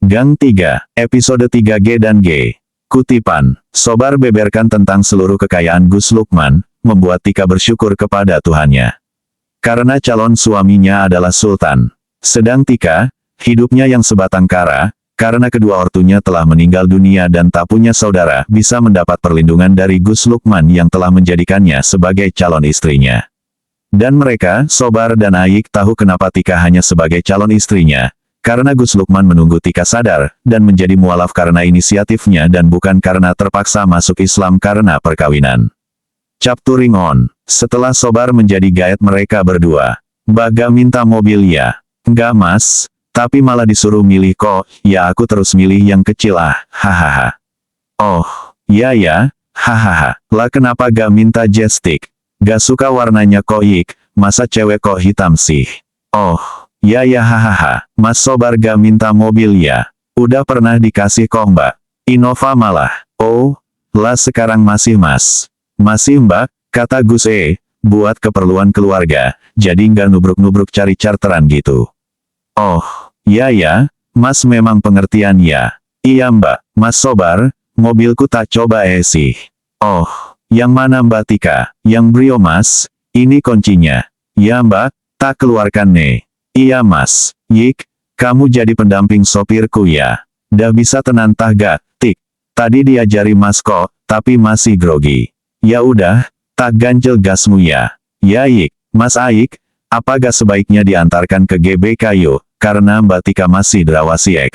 Gang 3, episode 3G dan G. Kutipan, Sobar beberkan tentang seluruh kekayaan Gus Lukman, membuat Tika bersyukur kepada Tuhannya. Karena calon suaminya adalah Sultan. Sedang Tika, hidupnya yang sebatang kara, karena kedua ortunya telah meninggal dunia dan tak punya saudara, bisa mendapat perlindungan dari Gus Lukman yang telah menjadikannya sebagai calon istrinya. Dan mereka, Sobar dan Aik, tahu kenapa Tika hanya sebagai calon istrinya. Karena Gus Lukman menunggu Tika sadar, dan menjadi mualaf karena inisiatifnya dan bukan karena terpaksa masuk Islam karena perkawinan. Capturing on. Setelah Sobar menjadi gaet mereka berdua. Baga minta mobil ya. Enggak mas, tapi malah disuruh milih kok, ya aku terus milih yang kecil hahaha. Oh, ya, hahaha. Lah kenapa gak minta jetstick? Gak suka warnanya kok Ik, masa cewek kok hitam sih? Oh. Ya hahaha, Mas Sobar gak minta mobil ya. Udah pernah dikasih kok mbak. Innova malah. Oh, lah sekarang masih mas. Masih mbak, kata Gus buat keperluan keluarga, jadi nggak nubruk-nubruk cari charteran gitu. Oh, ya, mas memang pengertian ya. Iya mbak, Mas Sobar, mobilku tak coba sih. Oh, yang mana mbak Tika? Yang Brio mas, ini kuncinya. Ya mbak, tak keluarkan nih. Iya mas, Yik, kamu jadi pendamping sopirku ya. Dah bisa tenan tah gak, Tik. Tadi diajari mas kok, tapi masih grogi. Ya udah, tak ganjel gasmu ya. Ya Yik, Mas Aik, apa gak sebaiknya diantarkan ke GBK yuk, karena Mbak Tika masih drawasiek.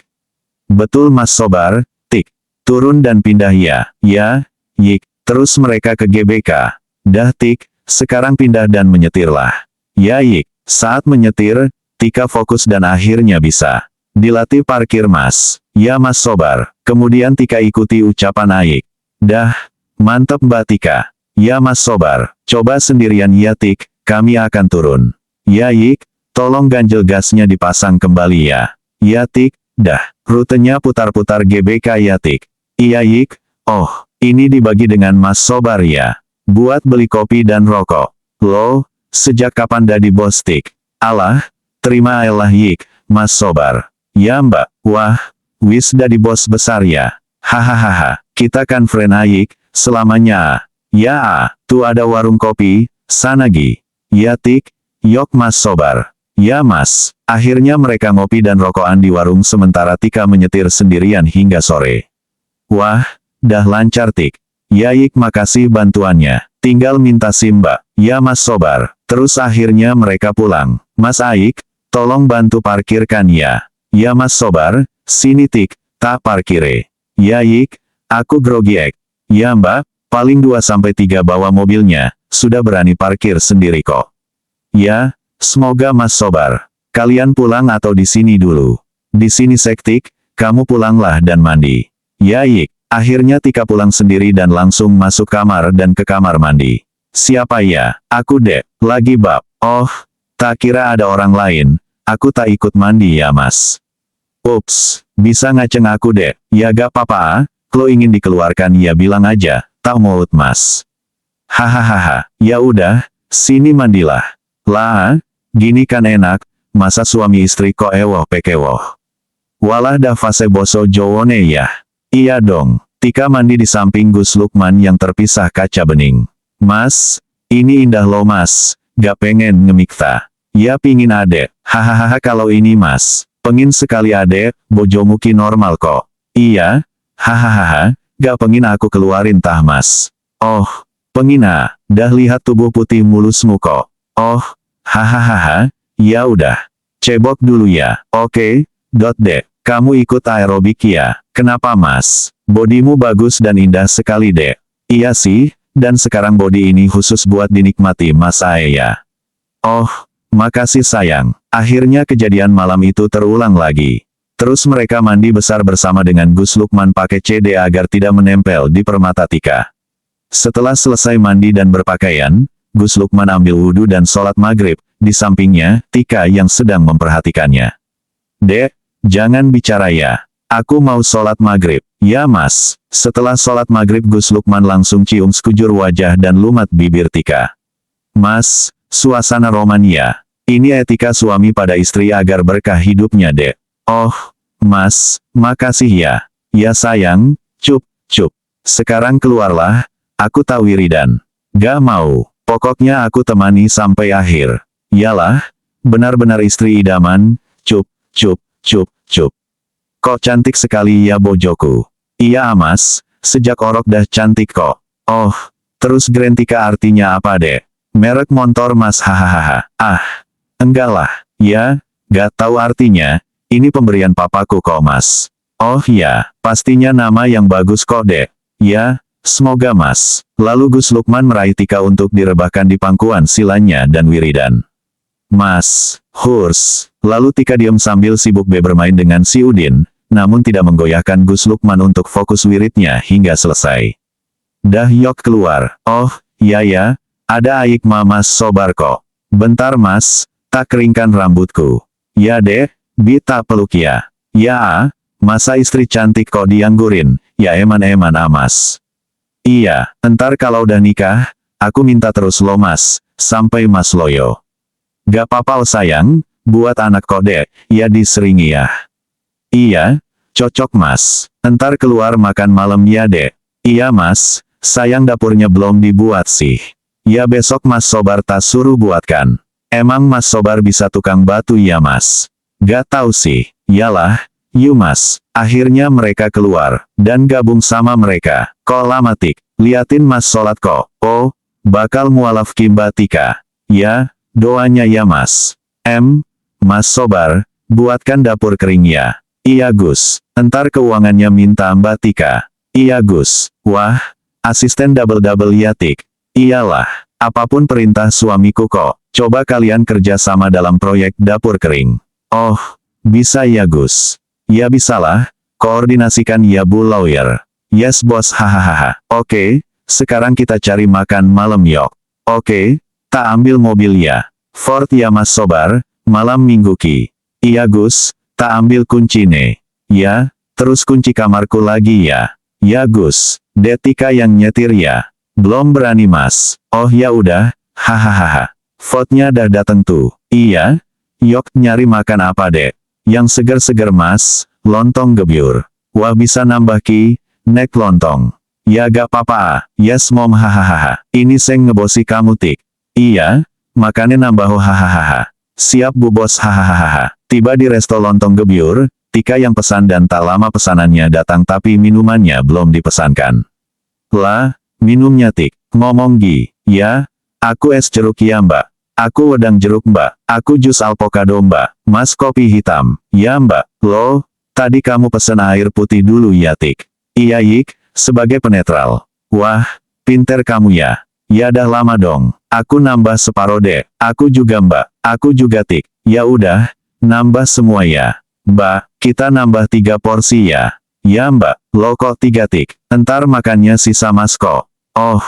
Betul Mas Sobar, Tik. Turun dan pindah ya. Ya, Yik, terus mereka ke GBK. Dah Tik, sekarang pindah dan menyetirlah. Ya Yik, saat menyetir, Tika fokus dan akhirnya bisa dilatih parkir mas. Ya Mas Sobar. Kemudian Tika ikuti ucapan Aik. Dah, mantep Mbak Tika. Ya Mas Sobar. Coba sendirian ya Tik, kami akan turun. Ya Yik, tolong ganjel gasnya dipasang kembali ya. Ya Tik, dah. Rutenya putar-putar GBK ya Tik. Iya Yik, oh, ini dibagi dengan Mas Sobar ya. Buat beli kopi dan rokok. Loh, sejak kapan dadi bos Tik? Alah, terima elah Yik, Mas Sobar. Ya mbak, wah, wis dadi bos besar ya. Hahaha, kita kan friend Aik, selamanya. Ya tuh ada warung kopi, sana Gi. Ya Tik, yok Mas Sobar. Ya mas, akhirnya mereka ngopi dan rokokan di warung sementara Tika menyetir sendirian hingga sore. Wah, dah lancar Tik. Ya Yik makasih bantuannya, tinggal minta SIM mbak. Ya Mas Sobar, terus akhirnya mereka pulang. Mas Aik, tolong bantu parkirkan ya. Ya Mas Sobar, sini Tik, tak parkire. Ya Yik, aku grogi ek. Ya mbak, paling 2-3 bawa mobilnya, sudah berani parkir sendiri kok. Ya, semoga Mas Sobar. Kalian pulang atau di sini dulu? Di sini Sektik, kamu pulanglah dan mandi. Ya Yik, akhirnya Tika pulang sendiri dan langsung masuk kamar dan ke kamar mandi. Siapa ya? Aku dek, lagi bab. Oh, tak kira ada orang lain. Aku tak ikut mandi ya mas. Ups, bisa ngaceng aku dek. Ya gak apa-apa, kalau ingin dikeluarkan ya bilang aja, tak maut mas. Hahaha, ya udah, sini mandilah. Lah, gini kan enak, masa suami istri kok ewoh pekewoh. Walah dah fase boso jowone ya. Iya dong, Tika mandi di samping Gus Lukman yang terpisah kaca bening. Mas, ini indah loh mas, gak pengen ngemikta. Ya pingin adek, hahaha kalau ini mas, pengin sekali adek, bojomu ki normal kok. Iya, hahaha, gak pengin aku keluarin tah mas. Oh, pengin dah lihat tubuh putih mulusmu kok. Oh, hahaha, ya udah. Cebok dulu ya, oke, dek, kamu ikut aerobik ya, kenapa mas? Bodimu bagus dan indah sekali dek. Iya sih, dan sekarang body ini khusus buat dinikmati mas Ae ya. Oh, makasih sayang. Akhirnya kejadian malam itu terulang lagi. Terus mereka mandi besar bersama dengan Gus Lukman pakai CD agar tidak menempel di permata Tika. Setelah selesai mandi dan berpakaian, Gus Lukman ambil wudhu dan sholat maghrib, di sampingnya, Tika yang sedang memperhatikannya. Dek, jangan bicara ya. Aku mau sholat maghrib. Ya mas. Setelah sholat maghrib Gus Lukman langsung cium sekujur wajah dan lumat bibir Tika. Mas, suasana romania. Ini etika suami pada istri agar berkah hidupnya dek. Oh, Mas, makasih ya. Ya sayang, cup, cup. Sekarang keluarlah, aku tak wiridan. Gak mau, pokoknya aku temani sampai akhir. Yalah, benar-benar istri idaman, cup, cup, cup, cup. Kok cantik sekali ya bojoku. Iya Mas, sejak orok dah cantik kok. Oh, terus Grantika artinya apa dek? Merek motor Mas hahaha. Ah, enggak lah, ya, gak tahu artinya, ini pemberian papaku kok Mas. Oh ya, pastinya nama yang bagus kok dek. Ya, semoga Mas. Lalu Gus Lukman meraih Tika untuk direbahkan di pangkuan silanya dan wiridan. Mas, hurs. Lalu Tika diam sambil sibuk bermain dengan si Udin, namun tidak menggoyahkan Gus Lukman untuk fokus wiridnya hingga selesai. Dah yok keluar. Oh, ya, ada Aik Mas Sobar kok. Bentar Mas, tak keringkan rambutku. Ya deh, bi tak peluk ya. Ya masa istri cantik kok dianggurin, ya eman-eman Mas. Iya, entar kalau udah nikah, aku minta terus lo Mas, sampai Mas loyo. Gak apa-apa sayang, buat anak kode, ya diseringi ya. Iya, cocok Mas. Entar keluar makan malam ya dek. Iya Mas, sayang dapurnya belum dibuat sih. Ya besok Mas Sobar tak suruh buatkan. Emang Mas Sobar bisa tukang batu ya Mas? Gak tahu sih. Yalah, yuk Mas. Akhirnya mereka keluar, dan gabung sama mereka. Kok lama Tik? Liatin Mas sholat kok. Oh, bakal mualaf Kimba Tika. Ya, doanya ya Mas. Mas Sobar, buatkan dapur kering ya. Iya Gus. Entar keuangannya minta Mbak Tika. Iya Gus. Wah, asisten double-double ya Tik. Iyalah, apapun perintah suamiku kok. Coba kalian kerja sama dalam proyek dapur kering. Oh, bisa ya Gus. Ya bisalah, koordinasikan ya Bu Lawyer. Yes bos hahaha. Oke, sekarang kita cari makan malam yok. Oke, tak ambil mobil ya. Ford ya Mas Sobar, malam minggu ki. Iya Gus, tak ambil kunci nih. Ya, terus kunci kamarku lagi ya. Ya Gus, Detika yang nyetir ya. Belum berani Mas. Oh ya udah, hahaha. Fordnya dah dateng tuh. Iya, yok nyari makan apa dek? Yang seger-seger Mas, lontong gebyur. Wah bisa nambah ki, nek lontong. Ya gak apa-apa, yes mom hahaha. Ini seng ngebosi kamu Tik. Iya, makannya nambah hahaha. Siap bu bos hahaha. Tiba di resto lontong gebyur, Tika yang pesan dan tak lama pesanannya datang tapi minumannya belum dipesankan. Lah, minumnya Tik. Ngomong Gi. Ya, aku es jeruk ya mbak. Aku wedang jeruk mbak. Aku jus alpokado mbak. Mas kopi hitam. Ya mbak. Loh, tadi kamu pesen air putih dulu ya Tik. Iya Yik, sebagai penetral. Wah, pinter kamu ya. Ya dah lama dong. Aku nambah separoh deh. Aku juga mbak. Aku juga Tik. Ya udah, nambah semua ya. Mbak, kita nambah 3 porsi ya. Ya mbak. Lo kok 3 Tik. Entar makannya sisa mas kok. Oh,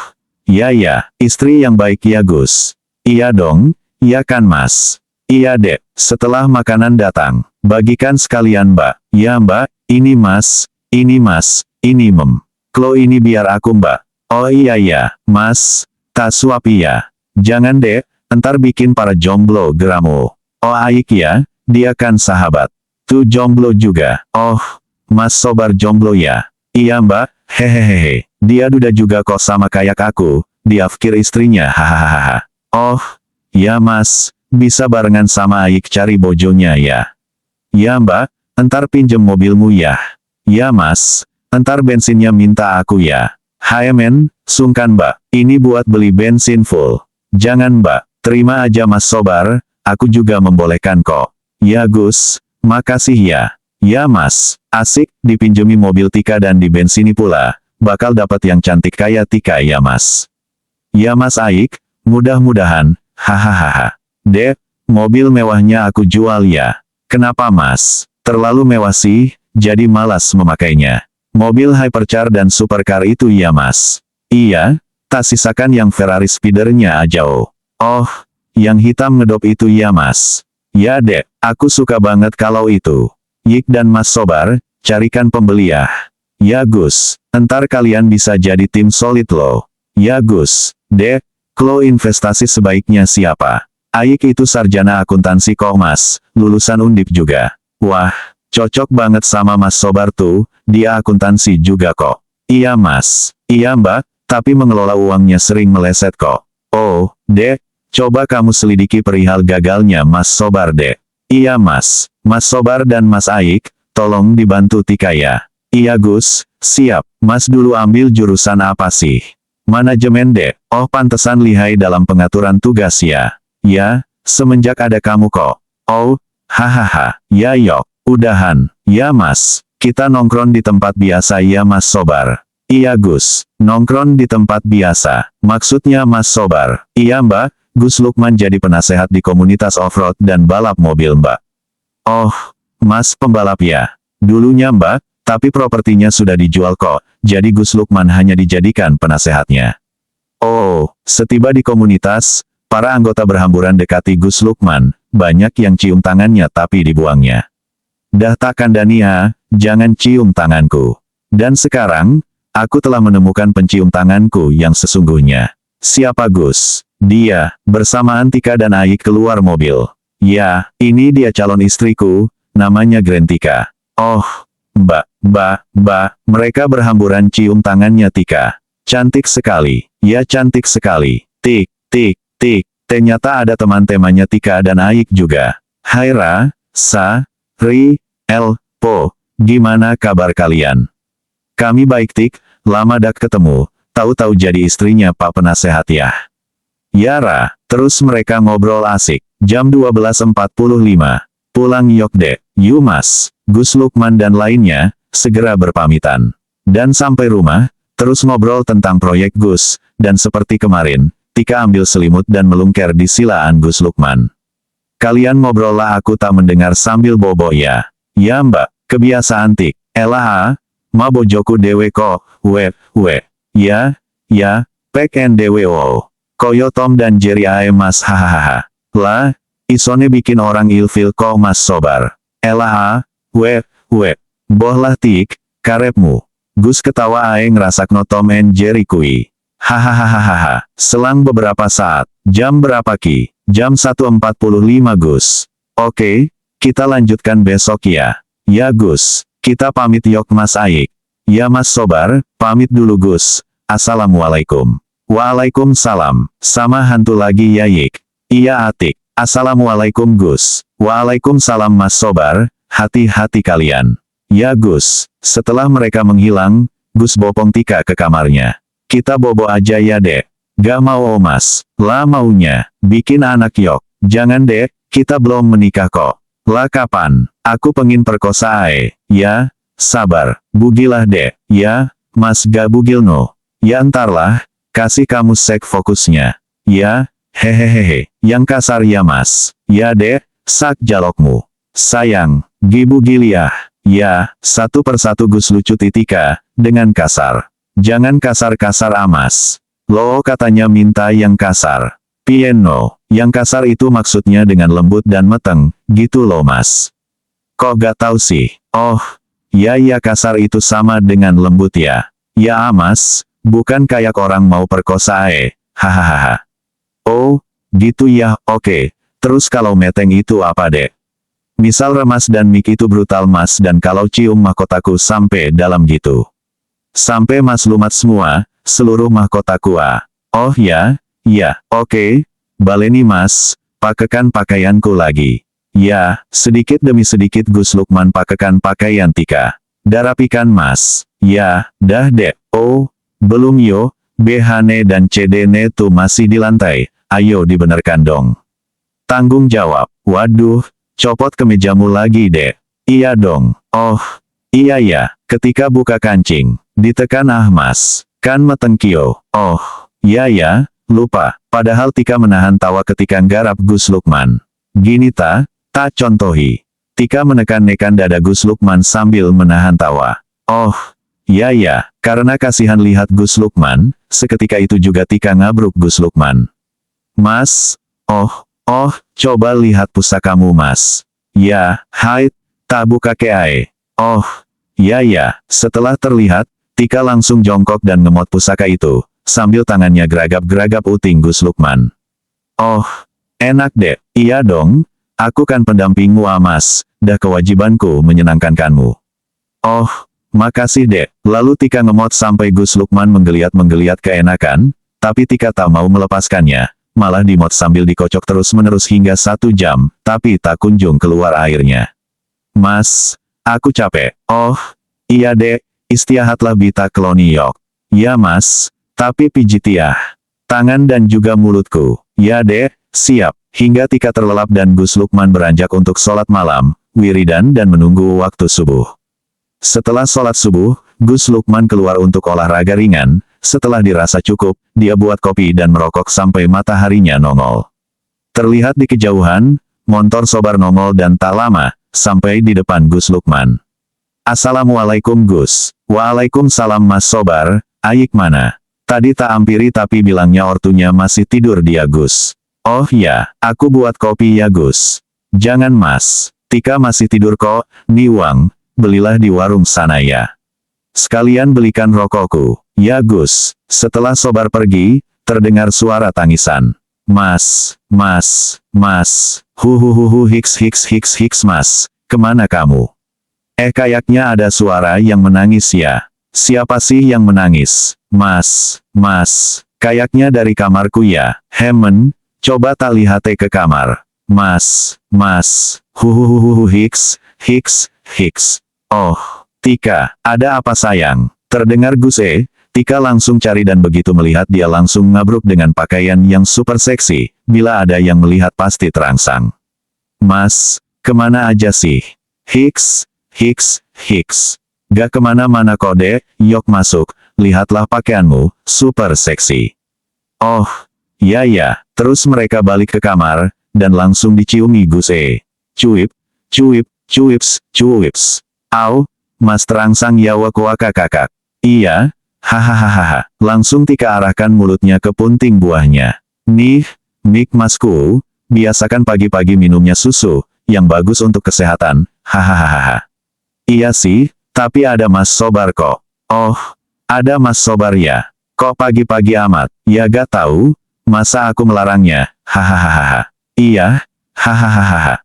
iya ya, istri yang baik ya Gus. Iya dong, iya kan mas. Iya dek, setelah makanan datang, bagikan sekalian mbak. Ya mbak, ini mas, ini mem. Klo ini biar aku mbak. Oh iya ya, mas, tak suap ya. Jangan dek, entar bikin para jomblo geramu. Oh Aik ya, dia kan sahabat. Tuh jomblo juga. Oh, Mas Sobar jomblo ya. Iya mbak, hehehehe. Dia duda juga kok sama kayak aku, diafkir istrinya hahaha. Oh, ya mas, bisa barengan sama Aik cari bojonya ya. Ya mbak, entar pinjem mobilmu ya. Ya mas, entar bensinnya minta aku ya. Hai men, sungkan mbak, ini buat beli bensin full. Jangan mbak, terima aja Mas Sobar, aku juga membolehkan kok. Ya Gus, makasih ya. Ya mas, asik, dipinjemi mobil Tika dan dibensini pula, bakal dapat yang cantik kayak Tika ya mas. Ya mas Aik, mudah-mudahan, hahaha. Dek, mobil mewahnya aku jual ya. Kenapa mas? Terlalu mewah sih, jadi malas memakainya. Mobil hypercar dan supercar itu ya mas. Iya, tak sisakan yang Ferrari speedernya aja oh. Oh, yang hitam ngedop itu ya mas. Ya dek, aku suka banget kalau itu. Yik dan Mas Sobar, carikan pembeli ya. Ya Gus, entar kalian bisa jadi tim solid loh. Ya Gus, dek, klo investasi sebaiknya siapa? Aik itu sarjana akuntansi kok mas, lulusan Undip juga. Wah, Cocok banget sama Mas Sobar tuh, dia akuntansi juga kok. Iya Mas. Iya Mbak, tapi mengelola uangnya sering meleset kok. Oh, Dek, coba kamu selidiki perihal gagalnya Mas Sobar Dek. Iya Mas. Mas Sobar dan Mas Aik, tolong dibantu Tika ya. Iya Gus, siap. Mas dulu ambil jurusan apa sih? Manajemen Dek. Oh pantesan lihai dalam pengaturan tugas ya. Ya, semenjak ada kamu kok. Oh, hahaha, ya yok. Udahan, ya Mas. Kita nongkrong di tempat biasa ya Mas Sobar. Iya Gus, nongkrong di tempat biasa. Maksudnya Mas Sobar. Iya Mbak, Gus Lukman jadi penasehat di komunitas off-road dan balap mobil Mbak. Oh, Mas pembalap ya. Dulunya Mbak, tapi propertinya sudah dijual kok, jadi Gus Lukman hanya dijadikan penasehatnya. Oh, setiba di komunitas, para anggota berhamburan dekati Gus Lukman, banyak yang cium tangannya tapi dibuangnya. Dah tak kandania, jangan cium tanganku. Dan sekarang, aku telah menemukan pencium tanganku yang sesungguhnya. Siapa Gus? Dia, bersama Tika dan Aik keluar mobil. Ya, ini dia calon istriku, namanya Grentika. Oh, Mbak, mereka berhamburan cium tangannya Tika. Cantik sekali, ya cantik sekali. Tik, tik, tik, ternyata ada teman-temannya Tika dan Aik juga. Haira, Sa, Ri, El, Po, gimana kabar kalian? Kami baik Tik, lama dak ketemu, tahu-tahu jadi istrinya Pak Penasehat ya. Yara, terus mereka ngobrol asik, jam 12.45, pulang yok dek, yu Mas, Gus Lukman dan lainnya, segera berpamitan. Dan sampai rumah, terus ngobrol tentang proyek Gus, dan seperti kemarin, Tika ambil selimut dan melungker di silaan Gus Lukman. Kalian ngobrol lah aku tak mendengar sambil bobo ya. Ya Mbak, kebiasaan Tik. Elah ma bojoku dewe kok, we. Ya, pek en dewe wow. Koyo Tom dan Jerry ae Mas hahaha. Lah, isone bikin orang ilfil kok Mas Sobar. Elah we. Boh lah Tik, karepmu. Gus ketawa ae ngerasakno Tom and Jerry kui. Hahaha. Selang beberapa saat, jam berapa Ki? Jam 1.45 Gus. Oke. Kita lanjutkan besok ya. Ya Gus, kita pamit yok Mas Aik. Ya Mas Sobar, pamit dulu Gus. Assalamualaikum. Waalaikumsalam. Sama hantu lagi ya Yik. Iya Atik. Assalamualaikum Gus. Waalaikumsalam Mas Sobar, hati-hati kalian. Ya Gus, setelah mereka menghilang, Gus bopong Tika ke kamarnya. Kita bobo aja ya dek. Gak mau oh Mas. Lah maunya, bikin anak yok. Jangan dek, kita belum menikah kok. Lah kapan? Aku pengin perkosa ae. Ya, sabar. Bugilah dek. Ya, Mas gak bugil no. Ya entarlah, kasih kamu sek fokusnya. Ya, hehehehe. Yang kasar ya Mas. Ya dek, sak jalokmu. Sayang, gibugiliah. Ya, satu persatu Gus lucuti Tika, dengan kasar. Jangan kasar-kasar amas. Lo katanya minta yang kasar. Pieno, yang kasar itu maksudnya dengan lembut dan meteng, gitu loh Mas. Kok gak tahu sih? Oh, ya kasar itu sama dengan lembut ya. Ya Mas, bukan kayak orang mau perkosa hahaha. Oh, gitu ya, oke. Terus kalau meteng itu apa dek? Misal remas dan mik itu brutal Mas dan kalau cium mahkotaku sampai dalam gitu. Sampai Mas lumat semua, seluruh mahkotaku Oh ya, oke. Baleni Mas, pakekan pakaianku lagi. Ya, sedikit demi sedikit Gus Lukman pakekan pakaian Tika. Darapikan Mas. Ya, dah dek. Oh, belum yo, BHN dan CDN tuh masih di lantai. Ayo dibenerkan dong. Tanggung jawab. Waduh, copot kemejamu lagi dek. Iya dong. Oh, iya ya. Ketika buka kancing, ditekan Mas. Kan metengkio. Oh, ya, lupa. Padahal Tika menahan tawa ketika nggarap Gus Lukman. Gini tak contohi. Tika menekan-nekan dada Gus Lukman sambil menahan tawa. Oh, ya, karena kasihan lihat Gus Lukman, seketika itu juga Tika ngabruk Gus Lukman. Mas, oh, coba lihat pusakamu Mas. Ya, hai, tak buka keae. Oh, ya, setelah terlihat, Tika langsung jongkok dan ngemot pusaka itu, sambil tangannya geragap-geragap uting Gus Lukman. Oh, enak deh, iya dong, Aku kan pendampingmu Mas, dah kewajibanku menyenangkanmu. Oh, makasih dek. Lalu Tika ngemot sampai Gus Lukman menggeliat-menggeliat keenakan, tapi Tika tak mau melepaskannya, malah dimot sambil dikocok terus-menerus hingga 1 jam, tapi tak kunjung keluar airnya. Mas, aku capek. Oh, iya dek, istirahatlah bita kloniok. Ya mas, tapi pijit ya tangan dan juga mulutku. Ya dek, siap. Hingga Tika terlelap dan Gus Lukman beranjak untuk sholat malam, wiridan dan menunggu waktu subuh. Setelah sholat subuh, Gus Lukman keluar untuk olahraga ringan. Setelah dirasa cukup, dia buat kopi dan merokok sampai mataharinya nongol. Terlihat di kejauhan, motor Sobar nongol dan tak lama, sampai di depan Gus Lukman. Assalamualaikum Gus. Waalaikumsalam Mas Sobar, Aik mana? Tadi tak ampiri tapi bilangnya ortunya masih tidur dia Gus. Oh ya, aku buat kopi ya Gus. Jangan Mas, Tika masih tidur kok, nih uang, belilah di warung sana ya. Sekalian belikan rokokku. Ya Gus. Setelah Sobar pergi, terdengar suara tangisan. Mas, huhuhuhu hiks mas, kemana kamu? Kayaknya ada suara yang menangis ya. Siapa sih yang menangis? Mas, kayaknya dari kamarku ya. Hemen, coba tak lihat ke kamar. Mas, huhuhuhu hiks. Oh, Tika, ada apa sayang? Terdengar Gus Tika langsung cari dan begitu melihat dia langsung ngabruk dengan pakaian yang super seksi, bila ada yang melihat pasti terangsang. Mas, kemana aja sih? Hiks. Gak kemana-mana kode, yok masuk, lihatlah pakaianmu, super seksi. Oh, ya, terus mereka balik ke kamar, dan langsung diciumi Gus Cuips. Au, mas terangsang ya kakak. Iya, hahaha. Langsung Tika arahkan mulutnya ke punting buahnya. Nih, masku, biasakan pagi-pagi minumnya susu, yang bagus untuk kesehatan, hahaha. Iya sih, tapi ada Mas Sobar kok. Oh, ada Mas Sobar ya. Kok pagi-pagi amat? Ya gak tahu, masa aku melarangnya, hahaha. Iya, hahaha.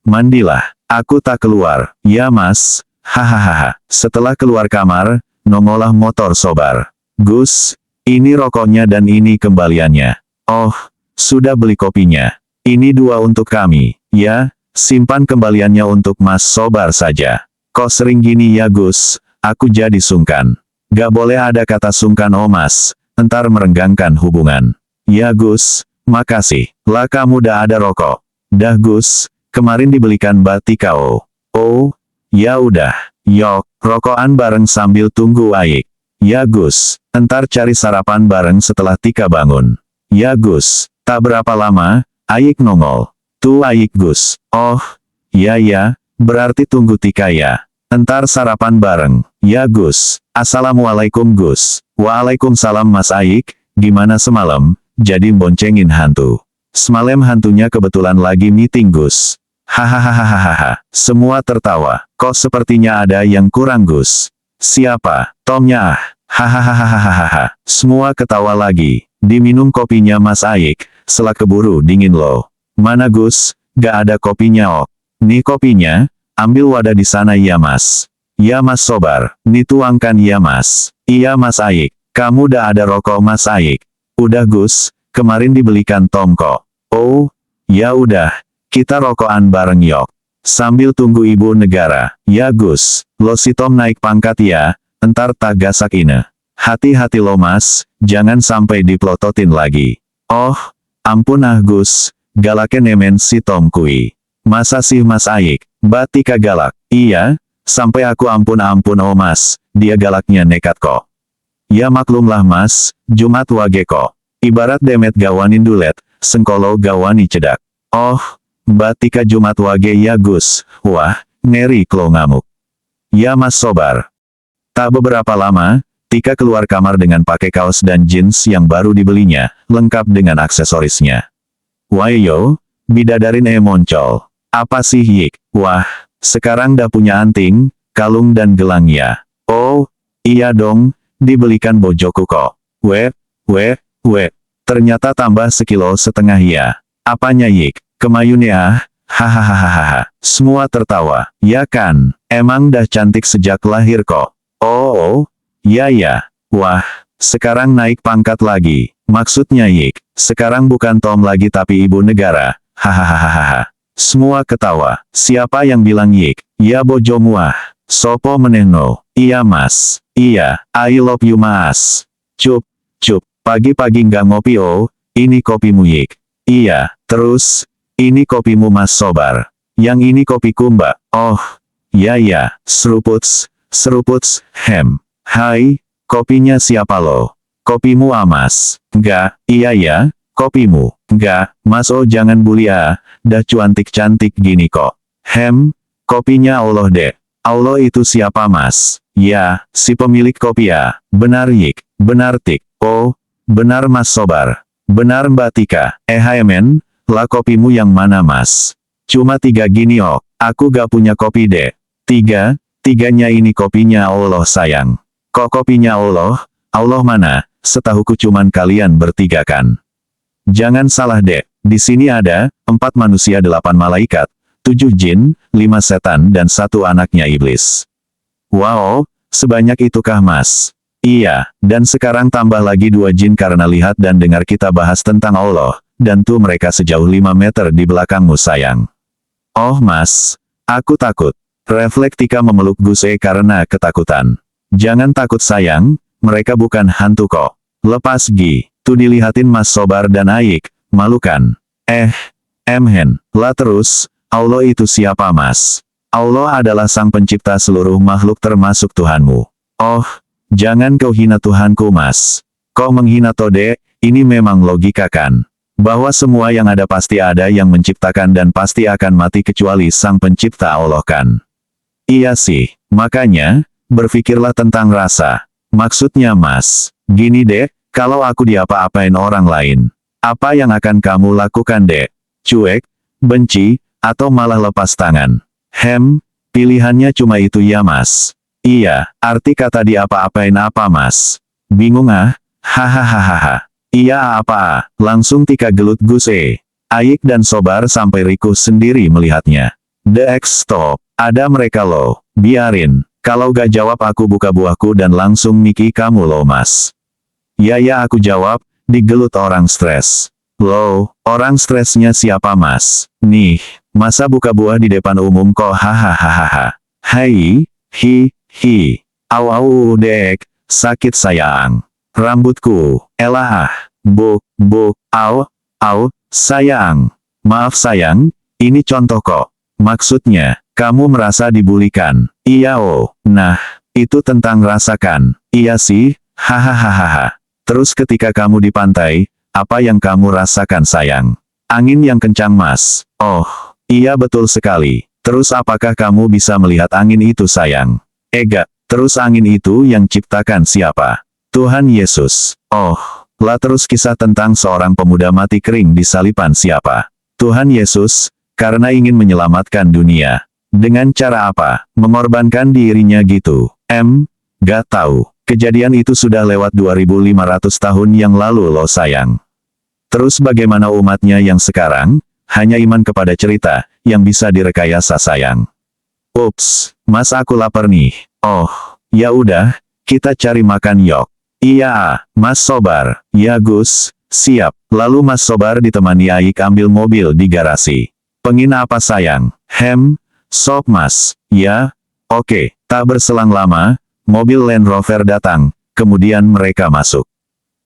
Mandilah, aku tak keluar. Ya Mas, hahaha. Setelah keluar kamar, nongollah motor Sobar. Gus, ini rokoknya dan ini kembaliannya. Oh, sudah beli kopinya. Ini 2 untuk kami. Ya, simpan kembaliannya untuk Mas Sobar saja. Kok sering gini ya Gus, aku jadi sungkan. Gak boleh ada kata sungkan oh Mas, entar merenggangkan hubungan. Ya Gus, makasih. Lah kamu dah ada rokok. Dah Gus, kemarin dibelikan Mbak Tika oh. Oh, ya udah. Yok, rokokan bareng sambil tunggu Aik. Ya Gus, entar cari sarapan bareng setelah Tika bangun. Ya Gus, tak berapa lama, Aik nongol. Tuh Aik Gus. Oh, ya, berarti tunggu Tika ya. Entar sarapan bareng. Ya Gus. Assalamualaikum Gus. Waalaikumsalam Mas Aik, gimana semalam? Jadi boncengin hantu. Semalam hantunya kebetulan lagi meeting Gus. Hahaha. Semua tertawa. Kok sepertinya ada yang kurang Gus. Siapa? Tomnya ah. Hahaha. Semua ketawa lagi. Diminum kopinya Mas Aik, selak keburu dingin loh. Mana Gus? Gak ada kopinya oh. Nih kopinya, ambil wadah di sana ya Mas. Ya Mas Sobar, nih tuangkan ya Mas. Iya Mas Aik, kamu dah ada rokok Mas Aik. Udah Gus, kemarin dibelikan Tom kok. Oh, ya udah, kita rokokan bareng yok. Sambil tunggu ibu negara. Ya Gus, lo si Tom naik pangkat ya, entar tak gasak ine. Hati-hati lo Mas, jangan sampai diplototin lagi. Oh, ampun ah Gus, galaknya nemen si Tom kui. Masa sih Mas Aik, Mbak Tika galak? Iya, sampai aku ampun oh Mas, dia galaknya nekat kok. Ya maklumlah Mas, Jumat wage kok. Ibarat demet gawanin dulet, sengkolo gawani cedak. Oh, Mbak Tika Jumat wage ya Gus, wah, ngeri klo ngamuk. Ya Mas Sobar. Tak beberapa lama, Tika keluar kamar dengan pakai kaos dan jeans yang baru dibelinya, lengkap dengan aksesorisnya. Wayo, bidadarin muncul. Apa sih Yik? Wah, sekarang dah punya anting, kalung dan gelang ya. Oh, iya dong, dibelikan bojoku kok. Weh, ternyata tambah 1,5 kilo ya. Apanya Yik? Kemayune ah, Hahaha. Semua tertawa. Ya kan, emang dah cantik sejak lahir kok. Oh, ya ya. Wah, sekarang naik pangkat lagi. Maksudnya Yik, sekarang bukan Tom lagi tapi ibu negara. Hahaha. Semua ketawa. Siapa yang bilang Yik? Ya bojomu ah. Sopo menehno. Iya mas. Iya, I love you mas. Cup, cup. Pagi-pagi nggak ngopi oh. Ini kopimu Yik. Iya, terus. Ini kopimu mas Sobar. Yang ini kopiku mbak. Oh, ya ya. Seruputs, seruputs, Hai, kopinya siapa lo? Kopimu Amas. Enggak, iya ya, kopimu. Enggak, mas oh jangan bully ah. Dah cantik-cantik gini kok. Kopinya Allah dek. Allah itu siapa mas? Ya, si pemilik kopi ya. Benar Yik, benar Tik. Oh, benar mas Sobar. Benar mbak Tika. Hai men, lah kopimu yang mana mas? Cuma 3 gini oh, aku gak punya kopi dek. 3-tiganya ini kopinya Allah sayang. Kok kopinya Allah? Allah mana? Setahuku cuman kalian bertiga kan. Jangan salah dek, di sini ada 4 manusia 8 malaikat, 7 jin, 5 setan dan 1 anaknya iblis. Wow, sebanyak itukah mas? Iya, dan sekarang tambah lagi 2 jin karena lihat dan dengar kita bahas tentang Allah, dan tuh mereka sejauh 5 meter di belakangmu sayang. Oh mas, aku takut. Refleks Tika memeluk Gus karena ketakutan. Jangan takut sayang, mereka bukan hantu kok. Lepas Gi, tuh dilihatin Mas Sobar dan Aik, malu kan? Lah terus, Allah itu siapa mas? Allah adalah sang pencipta seluruh makhluk termasuk Tuhanmu. Oh, jangan kau hina Tuhanku mas. Kau menghina Tode, ini memang logika kan? Bahwa semua yang ada pasti ada yang menciptakan dan pasti akan mati kecuali sang pencipta Allah kan? Iya sih, makanya, berpikirlah tentang rasa. Maksudnya mas, gini dek, kalau aku diapa-apain orang lain, apa yang akan kamu lakukan dek? Cuek, benci, atau malah lepas tangan? Pilihannya cuma itu ya mas. Iya, arti kata diapa-apain apa mas? Bingung ah? Hahaha. Iya apa? Langsung Tika gelut Gus Aik dan Sobar sampai Riku sendiri melihatnya. The X stop, ada mereka loh, biarin. Kalau gak jawab aku buka buahku dan langsung miki kamu loh mas. Ya aku jawab, digelut orang stres. Loh, orang stresnya siapa mas? Nih, masa buka buah di depan umum kok hahaha. Hai, hi. Au dek, sakit sayang. Rambutku, elah buk, au, sayang. Maaf sayang, ini contoh kok. Maksudnya, kamu merasa dibulikan. Iya oh, nah, itu tentang rasakan. Iya sih, hahaha. Terus ketika kamu di pantai, apa yang kamu rasakan sayang? Angin yang kencang mas. Oh, iya betul sekali. Terus apakah kamu bisa melihat angin itu sayang? Ega, terus angin itu yang ciptakan siapa? Tuhan Yesus. Oh, lah terus kisah tentang seorang pemuda mati kering di salipan siapa? Tuhan Yesus, karena ingin menyelamatkan dunia. Dengan cara apa? Mengorbankan dirinya gitu. Gak tahu. Kejadian itu sudah lewat 2500 tahun yang lalu loh sayang. Terus bagaimana umatnya yang sekarang? Hanya iman kepada cerita, yang bisa direkayasa sayang. Ups, mas aku lapar nih. Oh, ya udah, kita cari makan yok. Iya, Mas Sobar. Ya Gus, siap. Lalu Mas Sobar ditemani Aik ambil mobil di garasi. Pengin apa sayang? Sop mas. Ya, oke. Tak berselang lama, mobil Land Rover datang, kemudian mereka masuk.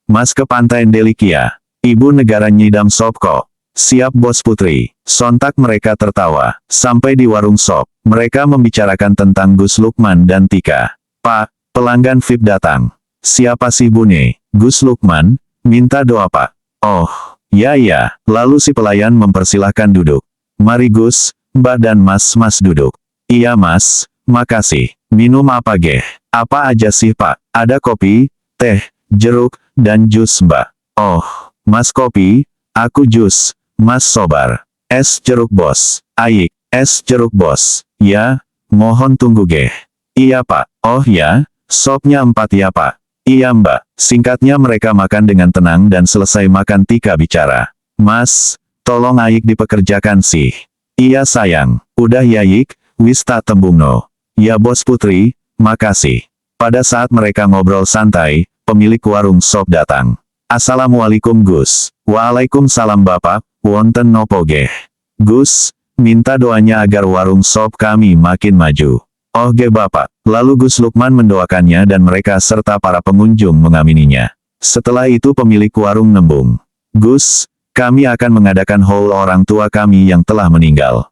Mas ke pantai Delikia. Ibu negara nyidam sop kok. Siap bos putri. Sontak mereka tertawa. Sampai di warung sop, mereka membicarakan tentang Gus Lukman dan Tika. Pak, pelanggan VIP datang. Siapa sih Bune? Gus Lukman, minta doa pak. Oh, ya. Lalu si pelayan mempersilahkan duduk. Mari Gus, Mbak dan Mas duduk. Iya mas, makasih. Minum apa geh? Apa aja sih pak? Ada kopi, teh, jeruk, dan jus mbak. Oh, mas kopi, aku jus. Mas Sobar. Es jeruk bos. Aik, es jeruk bos. Ya, mohon tunggu geh. Iya pak. Oh ya, sopnya 4 ya pak. Iya mbak. Singkatnya mereka makan dengan tenang dan selesai makan Tika bicara. Mas, tolong Aik dipekerjakan sih. Iya sayang, udah Yayik, wis tak tembung no. Ya bos Putri, makasih. Pada saat mereka ngobrol santai, pemilik warung sop datang. Assalamualaikum Gus. Waalaikumsalam Bapak, wonten nopo geh. Gus, minta doanya agar warung sop kami makin maju. Oh ge Bapak. Lalu Gus Lukman mendoakannya dan mereka serta para pengunjung mengamininya. Setelah itu pemilik warung nembung. Gus, kami akan mengadakan haul orang tua kami yang telah meninggal.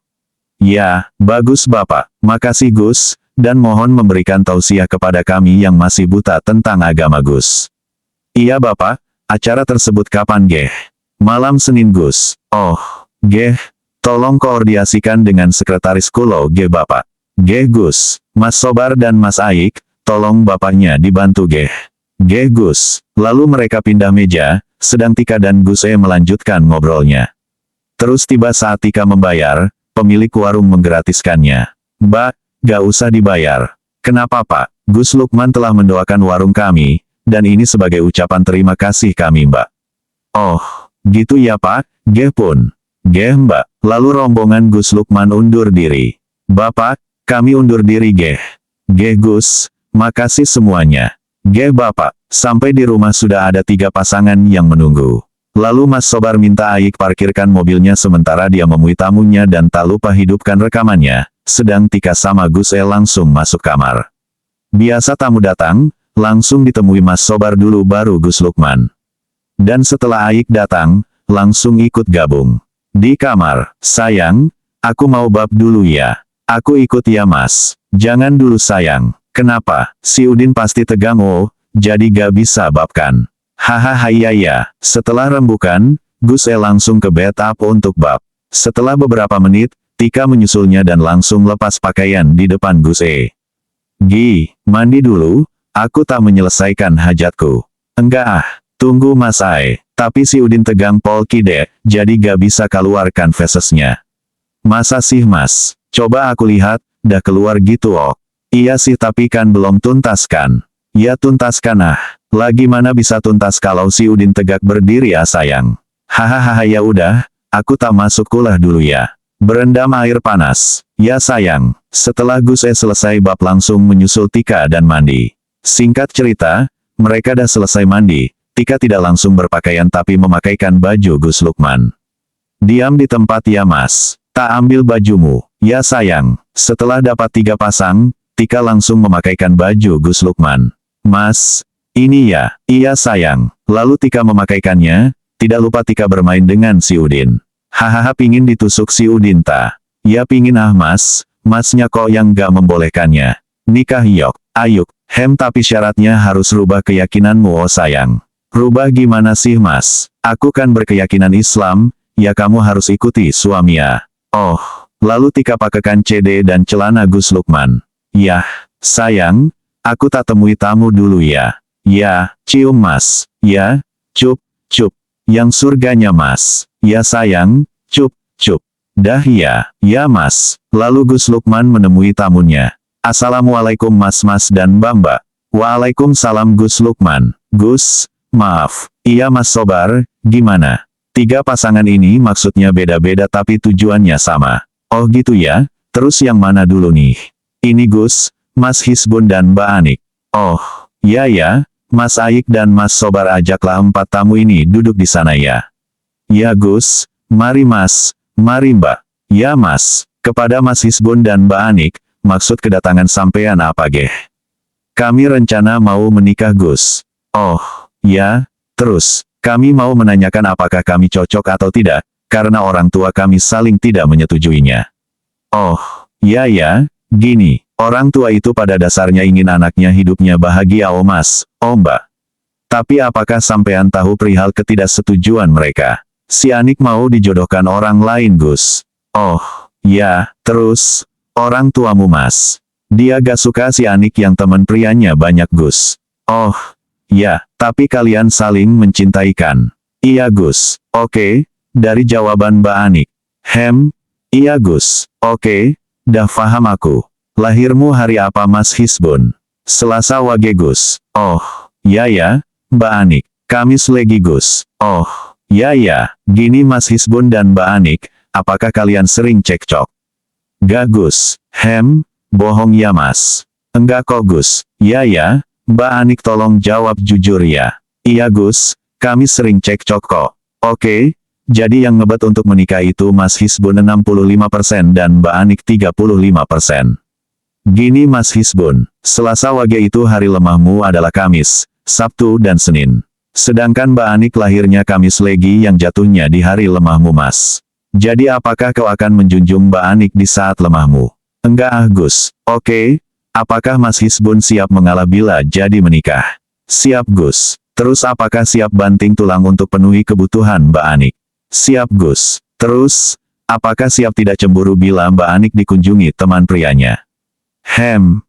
Ya, bagus Bapak. Makasih Gus, dan mohon memberikan tausiah kepada kami yang masih buta tentang agama Gus. Iya Bapak, acara tersebut kapan geh? Malam Senin Gus. Oh, geh, tolong koordinasikan dengan sekretaris kulo geh Bapak. Geh Gus, Mas Sobar dan Mas Aik, tolong bapaknya dibantu geh. Geh Gus. Lalu mereka pindah meja, sedang Tika dan Gus melanjutkan ngobrolnya. Terus tiba saat Tika membayar, pemilik warung menggratiskannya. Mbak, gak usah dibayar. Kenapa Pak? Gus Lukman telah mendoakan warung kami, dan ini sebagai ucapan terima kasih kami Mbak. Oh, gitu ya Pak, geh pun. Geh Mbak. Lalu rombongan Gus Lukman undur diri. Bapak, kami undur diri geh. Geh Gus, makasih semuanya. Geh Bapak, sampai di rumah sudah ada 3 pasangan yang menunggu. Lalu Mas Sobar minta Aik parkirkan mobilnya sementara dia memui tamunya dan tak lupa hidupkan rekamannya, sedang Tika sama Gus langsung masuk kamar. Biasa tamu datang, langsung ditemui Mas Sobar dulu baru Gus Lukman. Dan setelah Aik datang, langsung ikut gabung. Di kamar, sayang, aku mau bab dulu ya. Aku ikut ya Mas. Jangan dulu sayang. Kenapa? Si Udin pasti tegang oh, jadi gak bisa babkan. Hahaha ya. Setelah rembukan, Gus langsung ke bathtub untuk bab. Setelah beberapa menit, Tika menyusulnya dan langsung lepas pakaian di depan Gus Gi, mandi dulu, aku tak menyelesaikan hajatku. Enggak tunggu Mas Ai. Tapi si Udin tegang pol kide, jadi gak bisa keluarkan fesesnya. Masa sih Mas? Coba aku lihat, dah keluar gitu oh. Iya sih tapi kan belum tuntaskan. Ya tuntaskan ah. Lagi mana bisa tuntas kalau si Udin tegak berdiri sayang. Hahaha ya udah, aku tak masuk kulah dulu ya. Berendam air panas. Ya sayang. Setelah Gus selesai bab langsung menyusul Tika dan mandi. Singkat cerita, mereka dah selesai mandi. Tika tidak langsung berpakaian tapi memakaikan baju Gus Lukman. Diam di tempat ya Mas. Tak ambil bajumu. Ya sayang. Setelah dapat 3 pasang, Tika langsung memakaikan baju Gus Lukman. Mas, ini ya. Iya sayang. Lalu Tika memakaikannya, tidak lupa Tika bermain dengan si Udin. Hahaha pingin ditusuk si Udin ta. Ya pingin ah Mas, Masnya kok yang gak membolehkannya. Nikah yok, ayuk, tapi syaratnya harus rubah keyakinanmu oh sayang. Rubah gimana sih Mas? Aku kan berkeyakinan Islam, ya kamu harus ikuti suami ya. Oh, lalu Tika pakaikan CD dan celana Gus Lukman. Yah, sayang, aku tak temui tamu dulu ya. Ya, cium Mas. Ya, cup. Yang surganya Mas. Ya sayang, cup. Dah ya, ya Mas. Lalu Gus Lukman menemui tamunya. Assalamualaikum Mas dan Mbak. Waalaikumsalam Gus Lukman. Gus, maaf. Iya Mas Sobar, gimana? 3 pasangan ini maksudnya beda-beda tapi tujuannya sama. Oh gitu ya, terus yang mana dulu nih? Ini Gus, Mas Hisbun dan Mbak Anik. Oh, ya, Mas Aik dan Mas Sobar ajaklah 4 tamu ini duduk di sana ya. Ya Gus, mari Mas, mari Mbak. Ya Mas, kepada Mas Hisbun dan Mbak Anik, maksud kedatangan sampean apa geh? Kami rencana mau menikah Gus. Oh, ya, terus. Kami mau menanyakan apakah kami cocok atau tidak, karena orang tua kami saling tidak menyetujuinya. Oh, ya, gini, orang tua itu pada dasarnya ingin anaknya hidupnya bahagia oh Mas, oh Mbak. Tapi apakah sampean tahu perihal ketidaksetujuan mereka? Si Anik mau dijodohkan orang lain Gus. Oh, ya, terus, orang tuamu Mas. Dia gak suka si Anik yang teman prianya banyak Gus. Oh, ya, tapi kalian saling mencintai kan? Iya Gus. Oke, dari jawaban Mbak Anik. Iya Gus. Oke, dah paham aku. Lahirmu hari apa Mas Hisbun? Selasa wage Gus. Oh, ya, Mbak Anik. Kamis legi Gus. Oh, ya, gini Mas Hisbun dan Mbak Anik, apakah kalian sering cekcok? Gak Gus. Bohong ya Mas. Enggak kok Gus. Ya, Mbak Anik tolong jawab jujur ya. Iya Gus, kami sering cekcok kok. Oke, jadi yang ngebet untuk menikah itu Mas Hisbun 65% dan Mbak Anik 35%. Gini Mas Hisbun, Selasa Wage itu hari lemahmu adalah Kamis, Sabtu dan Senin. Sedangkan Mbak Anik lahirnya Kamis Legi yang jatuhnya di hari lemahmu Mas. Jadi apakah kau akan menjunjung Mbak Anik di saat lemahmu? Enggak Gus. Oke, apakah Mas Hisbun siap mengalah bila jadi menikah? Siap Gus. Terus apakah siap banting tulang untuk penuhi kebutuhan Mbak Anik? Siap Gus. Terus, apakah siap tidak cemburu bila Mbak Anik dikunjungi teman prianya?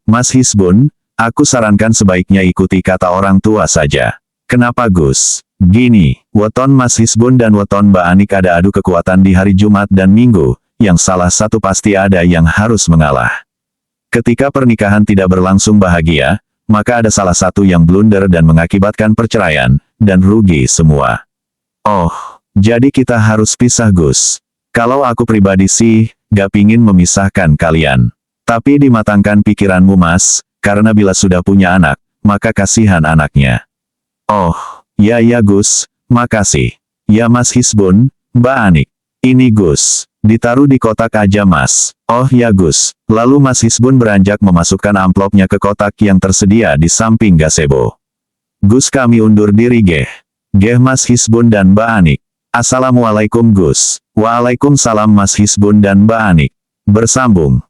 Mas Hisbun, aku sarankan sebaiknya ikuti kata orang tua saja. Kenapa Gus? Gini, weton Mas Hisbun dan weton Mbak Anik ada adu kekuatan di hari Jumat dan Minggu, yang salah satu pasti ada yang harus mengalah. Ketika pernikahan tidak berlangsung bahagia, maka ada salah satu yang blunder dan mengakibatkan perceraian, dan rugi semua. Oh, jadi kita harus pisah Gus. Kalau aku pribadi sih, gak pingin memisahkan kalian. Tapi dimatangkan pikiranmu Mas, karena bila sudah punya anak, maka kasihan anaknya. Oh, ya Gus, makasih. Ya Mas Hisbun, Mbak Anik. Ini Gus, ditaruh di kotak aja Mas. Oh ya Gus, lalu Mas Hisbun beranjak memasukkan amplopnya ke kotak yang tersedia di samping gazebo. Gus kami undur diri Geh Mas Hisbun dan Mbak Anik. Assalamualaikum Gus. Waalaikumsalam Mas Hisbun dan Mbak Anik. Bersambung.